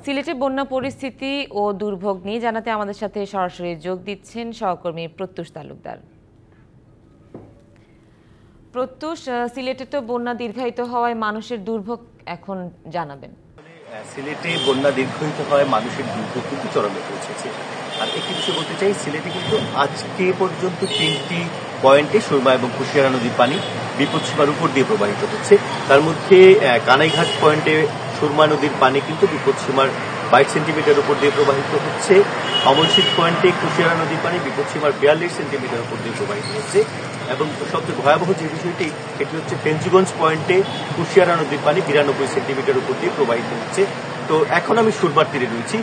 সিলেটে বন্যা পরিস্থিতি ও দুর্ভোগ নিয়ে জানাতে আমাদের সাথে সরাসরি যোগ দিচ্ছেন সহকর্মী প্রত্যুষ তালুকদার। প্রত্যুষ, সিলেটে তো বন্যা দীর্ঘায়িত হওয়ায় মানুষের দুর্ভোগ এখন জানাবেন। সিলেটে বন্যা দীর্ঘায়িত হওয়ায় মানুষের দুর্ভোগ কিন্তু চরমে পৌঁছেছে। আর একটি বিষয় বলতে চাই, সিলেটে কিন্তু আজকে পর্যন্ত 3টি পয়েন্টে সুরমা এবং কুশিয়ারা নদীর পানি বিপদসীমার উপর দিয়ে প্রবাহিত হচ্ছে। তার মধ্যে কানাইঘাট পয়েন্টে সুরমা নদীর পানি কিন্তু বিপদসীমার 22 সেন্টিমিটার উপর দিয়ে প্রবাহিত হচ্ছে। অমরশীদ পয়েন্টে কুশিয়ারা নদীর পানি বিপদসীমার 42 সেন্টিমিটার উপর দিয়ে প্রবাহিত হচ্ছে। এবং সবচেয়ে ভয়াবহ যে বিষয়টি, এটি হচ্ছে ফেঞ্চুগঞ্জ পয়েন্টে কুশিয়ারা নদীর পানি 92 সেন্টিমিটার উপর দিয়ে প্রবাহিত হচ্ছে। তো এখন আমি সুরমার তীরে রয়েছি,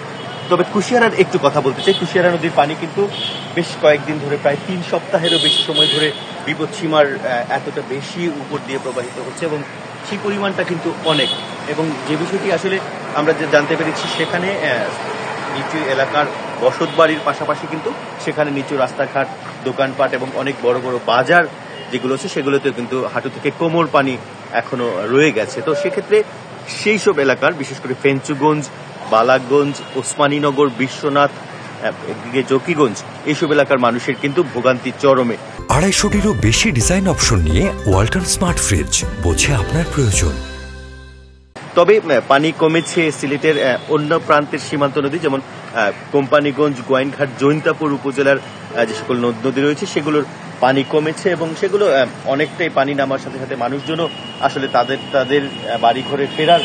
তবে কুশিয়ারার একটু কথা বলতে চাই। কুশিয়ারা নদীর পানি কিন্তু বেশ কয়েকদিন ধরে, প্রায় 3 সপ্তাহেরও বেশি সময় ধরে বিপদসীমার এতটা বেশি উপর দিয়ে প্রবাহিত হচ্ছে এবং সেই পরিমাণটা কিন্তু অনেক। এবং যে বিষয়টি আসলে আমরা যে জানতে পেরেছি, সেখানে নিচু এলাকার বসত বাড়ির পাশাপাশি কিন্তু সেখানে নিচু রাস্তাঘাট, দোকানপাট এবং অনেক বড় বড় বাজার যেগুলো আছে সেগুলোতে কিন্তু হাঁটু থেকে কোমর পানি এখনো রয়ে গেছে। তো সেক্ষেত্রে সেই সব এলাকার, বিশেষ করে ফেঞ্চুগঞ্জ, বালাগঞ্জ, ওসমানীনগর, বিশ্বনাথ, জকিগঞ্জ, এইসব এলাকার মানুষের কিন্তু ভোগান্তি চরমে। 250-টিরও বেশি ডিজাইন অপশন নিয়ে ওয়ালটন স্মার্ট ফ্রিজ, বোঝে আপনার প্রয়োজন। তবে পানি কমেছে সিলেটের অন্য প্রান্তের সীমান্ত নদী, যেমন কোম্পানিগঞ্জ, গোয়াইনঘাট, জৈন্তাপুর উপজেলার যে সকল নদী রয়েছে সেগুলোর পানি কমেছে এবং সেগুলো অনেকটাই পানি নামার সাথে সাথে মানুষজনও আসলে তাদের বাড়ি ঘরে ফেরার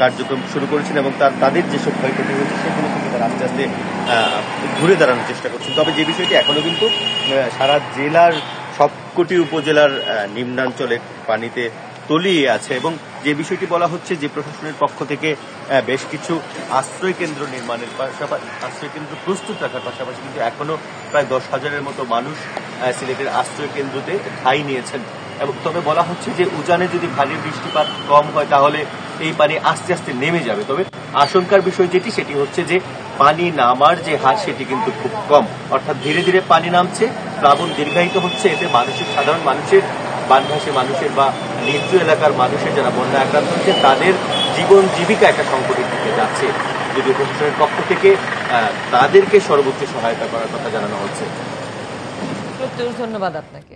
কার্যক্রম শুরু করেছেন এবং তাদের যেসব ক্ষয়ক্ষতি হয়েছে সেগুলো থেকে তারা আস্তে আস্তে ঘুরে দাঁড়ানোর চেষ্টা করছেন। তবে যে বিষয়টি এখনো কিন্তু সারা জেলার সবকটি উপজেলার নিম্নাঞ্চলে পানিতে তলিয়ে আছে এবং যে বিষয়টি বলা হচ্ছে যে প্রশাসনের পক্ষ থেকে বেশ কিছু আশ্রয় কেন্দ্র নির্মাণের পাশাপাশি, আশ্রয় কেন্দ্র প্রস্তুত রাখার পাশাপাশি কিন্তু এখনো প্রায় 10,000-এর মতো মানুষ সিলেটের আশ্রয় কেন্দ্রতে ঠাঁই নিয়েছেন। এবং তবে বলা হচ্ছে যে উজানে যদি ভারী বৃষ্টিপাত কম হয় তাহলে এই পানি আস্তে আস্তে নেমে যাবে। তবে আশঙ্কার বিষয় যেটি, সেটি হচ্ছে যে পানি নামার যে হার সেটি কিন্তু খুব কম, অর্থাৎ ধীরে ধীরে পানি নামছে, প্লাবন দীর্ঘায়িত হচ্ছে। এতে সাধারণ মানুষের, বানভাসী মানুষের বা নিচু এলাকার মানুষের যারা বন্যা আক্রান্ত হচ্ছে তাদের জীবন জীবিকা একটা সংকটের দিকে যাচ্ছে। যদিও প্রশাসনের পক্ষ থেকে তাদেরকে সর্বোচ্চ সহায়তা করার কথা জানানো হচ্ছে। প্রত্যুষ, ধন্যবাদ আপনাকে।